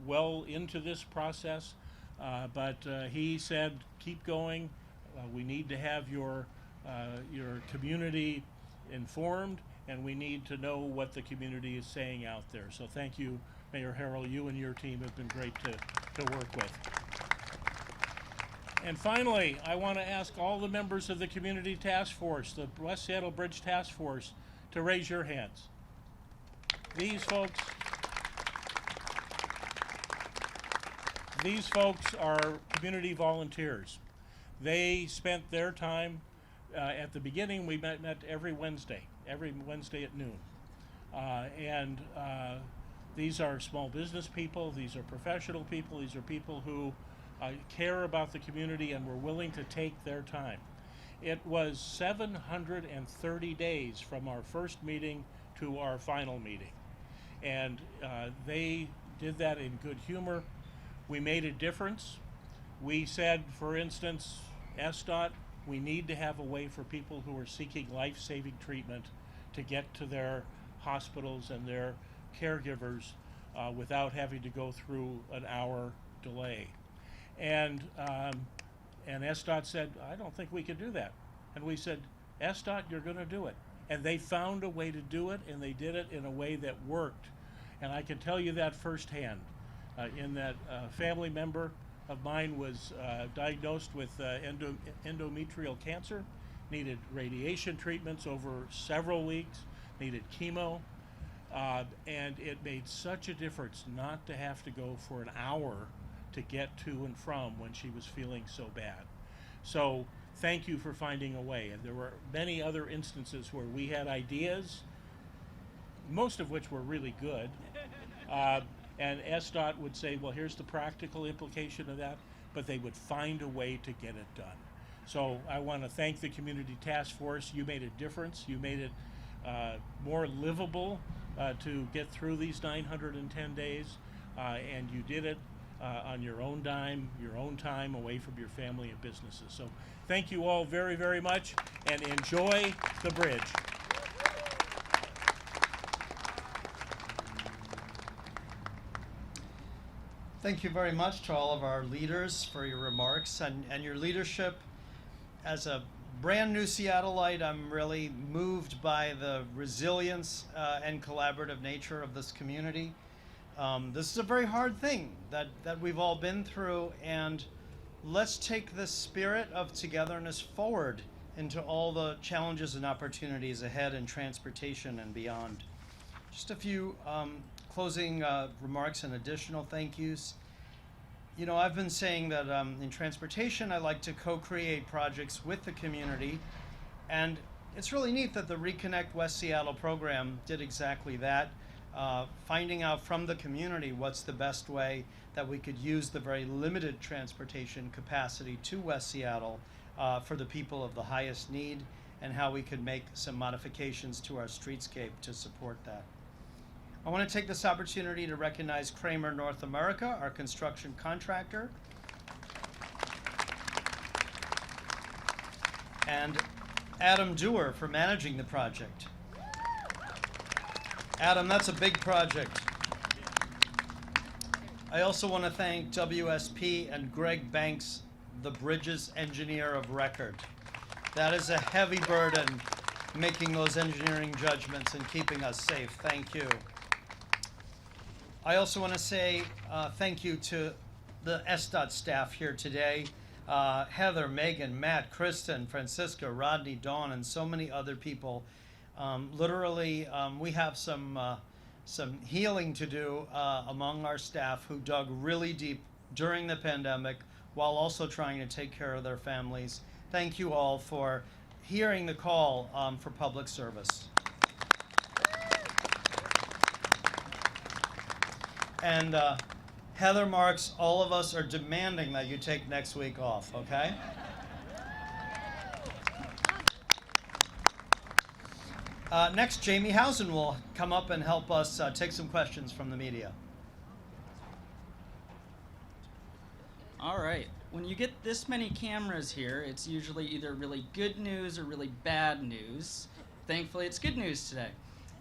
well into this process, but he said, keep going. We need to have your community informed, and we need to know what the community is saying out there. So thank you, Mayor Harrell. You and your team have been great to work with. And finally, I want to ask all the members of the Community Task Force, the West Seattle Bridge Task Force, to raise your hands. These folks are community volunteers. They spent their time, at the beginning we met every Wednesday at noon. These are small business people, these are professional people, these are people who care about the community and were willing to take their time. It was 730 days from our first meeting to our final meeting. And they did that in good humor. We made a difference. We said, for instance, SDOT, we need to have a way for people who are seeking life-saving treatment to get to their hospitals and their caregivers without having to go through an hour delay. And SDOT said, I don't think we can do that. And we said, SDOT, you're going to do it. And they found a way to do it, and they did it in a way that worked. And I can tell you that firsthand. In that family member of mine was diagnosed with endometrial cancer, needed radiation treatments over several weeks, needed chemo, and it made such a difference not to have to go for an hour to get to and from when she was feeling so bad. So thank you for finding a way. And there were many other instances where we had ideas, most of which were really good, and SDOT would say, well, here's the practical implication of that, but they would find a way to get it done. So I want to thank the Community Task Force. You made a difference. You made it more livable to get through these 910 days, and you did it on your own dime, your own time, away from your family and businesses. So thank you all very, very much, and enjoy the bridge. Thank you very much to all of our leaders for your remarks and your leadership. As a brand new Seattleite, I'm really moved by the resilience and collaborative nature of this community. This is a very hard thing that we've all been through, and let's take this spirit of togetherness forward into all the challenges and opportunities ahead in transportation and beyond. Just a few closing remarks and additional thank yous. You know, I've been saying that in transportation, I like to co-create projects with the community, and it's really neat that the Reconnect West Seattle program did exactly that, finding out from the community what's the best way that we could use the very limited transportation capacity to West Seattle for the people of the highest need, and how we could make some modifications to our streetscape to support that. I want to take this opportunity to recognize Kramer North America, our construction contractor, and Adam Dewar for managing the project. Adam, that's a big project. I also want to thank WSP and Greg Banks, the bridges engineer of record. That is a heavy burden, making those engineering judgments and keeping us safe. Thank you. I also want to say thank you to the SDOT staff here today. Heather, Megan, Matt, Kristen, Francisca, Rodney, Dawn, and so many other people. Literally, we have some healing to do among our staff who dug really deep during the pandemic while also trying to take care of their families. Thank you all for hearing the call for public service. And Heather Marks, all of us are demanding that you take next week off, okay? Next, Jamie Housen will come up and help us take some questions from the media. All right. When you get this many cameras here, it's usually either really good news or really bad news. Thankfully, it's good news today.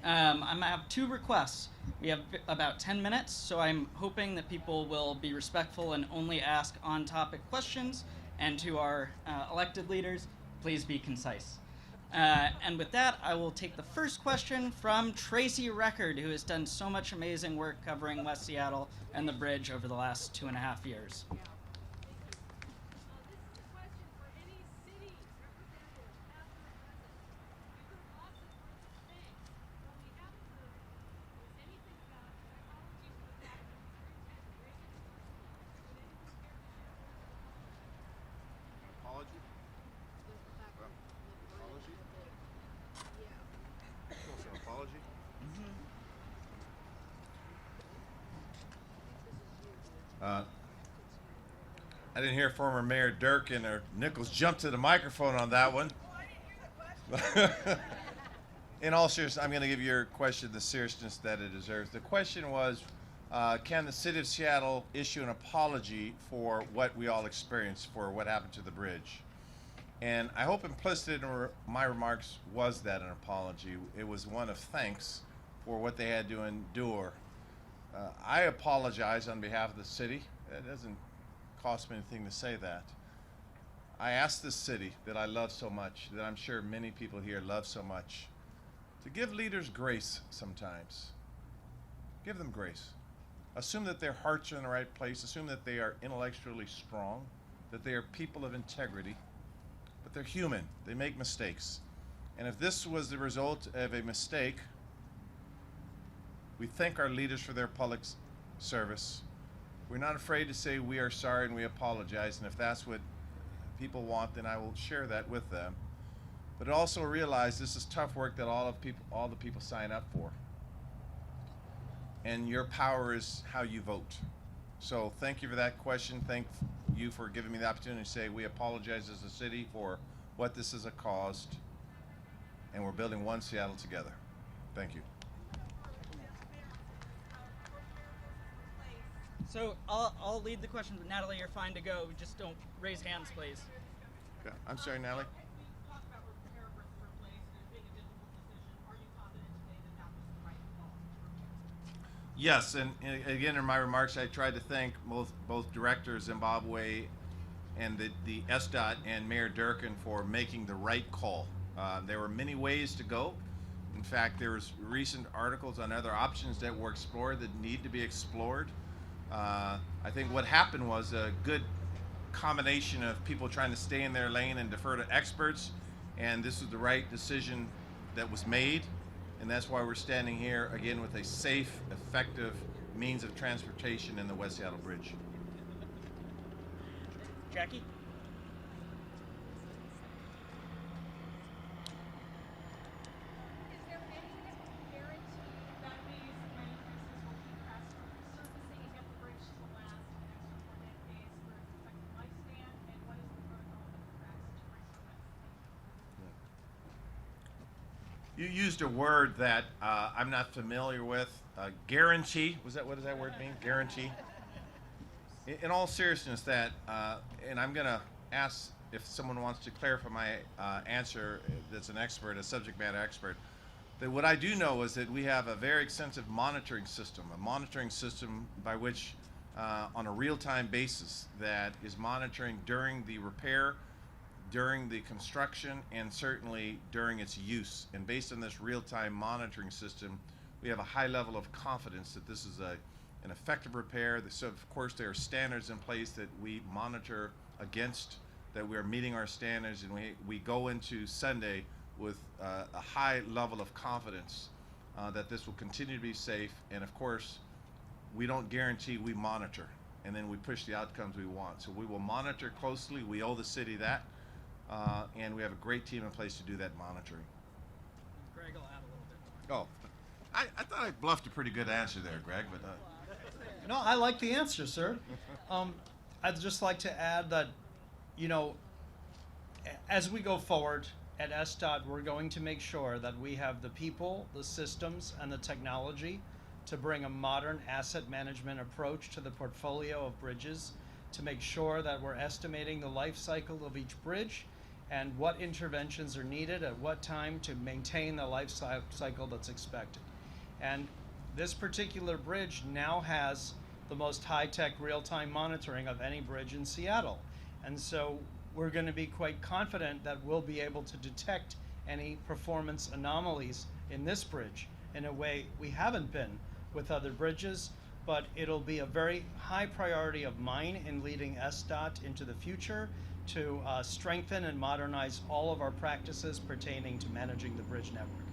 I'm going to have two requests. We have about 10 minutes, so I'm hoping that people will be respectful and only ask on-topic questions. And to our elected leaders, please be concise. And with that, I will take the first question from Tracy Record, who has done so much amazing work covering West Seattle and the bridge over the last 2.5 years. I didn't hear former Mayor Durkin or Nichols jump to the microphone on that one. In all seriousness, I'm going to give your question the seriousness that it deserves. The question was, can the city of Seattle issue an apology for what we all experienced, for what happened to the bridge? And I hope implicit in my remarks was that an apology. It was one of thanks for what they had to endure. I apologize on behalf of the city. It doesn't cost me anything to say that. I ask the city that I love so much, that I'm sure many people here love so much, to give leaders grace sometimes. Give them grace. Assume that their hearts are in the right place. Assume that they are intellectually strong, that they are people of integrity, but they're human. They make mistakes. And if this was the result of a mistake, we thank our leaders for their public service. We're not afraid to say we are sorry and we apologize, and if that's what people want, then I will share that with them. But also realize this is tough work that all the people sign up for. And your power is how you vote. So thank you for that question. Thank you for giving me the opportunity to say we apologize as a city for what this has caused, and we're building one Seattle together. Thank you. So I'll lead the question, but Natalie, you're fine to go. Just don't raise hands, please. Okay. I'm sorry, Natalie. Yes, and again in my remarks, I tried to thank both Director Zimbabwe and the SDOT and Mayor Durkin for making the right call. There were many ways to go. In fact, there was recent articles on other options that were explored that need to be explored. I think what happened was a good combination of people trying to stay in their lane and defer to experts, and this was the right decision that was made, and that's why we're standing here again with a safe, effective means of transportation in the West Seattle Bridge. Jackie? Is there any guarantee that these many cases will keep surfacing at the bridge to last an extra 4 days for its expected lifespan? And what is the protocol for the cracks to resurface? You used a word that I'm not familiar with. Guarantee. What does that word mean? Guarantee. In all seriousness, and I'm going to ask if someone wants to clarify my answer that's an expert, a subject matter expert, that what I do know is that we have a very extensive monitoring system by which, on a real-time basis, that is monitoring during the repair, during the construction, and certainly during its use. And based on this real-time monitoring system, we have a high level of confidence that this is an effective repair. So of course there are standards in place that we monitor against, that we are meeting our standards, and we go into Sunday with a high level of confidence that this will continue to be safe. And of course, we don't guarantee, we monitor, and then we push the outcomes we want. So we will monitor closely. We owe the city that, and we have a great team in place to do that monitoring. Greg will add a little bit more. Oh, I thought I bluffed a pretty good answer there, Greg, but No, I like the answer, sir. I'd just like to add that, as we go forward at SDOT, we're going to make sure that we have the people, the systems, and the technology to bring a modern asset management approach to the portfolio of bridges, to make sure that we're estimating the life cycle of each bridge and what interventions are needed at what time to maintain the life cycle that's expected. And this particular bridge now has the most high-tech real-time monitoring of any bridge in Seattle. And so we're going to be quite confident that we'll be able to detect any performance anomalies in this bridge in a way we haven't been with other bridges, but it'll be a very high priority of mine in leading SDOT into the future to strengthen and modernize all of our practices pertaining to managing the bridge network.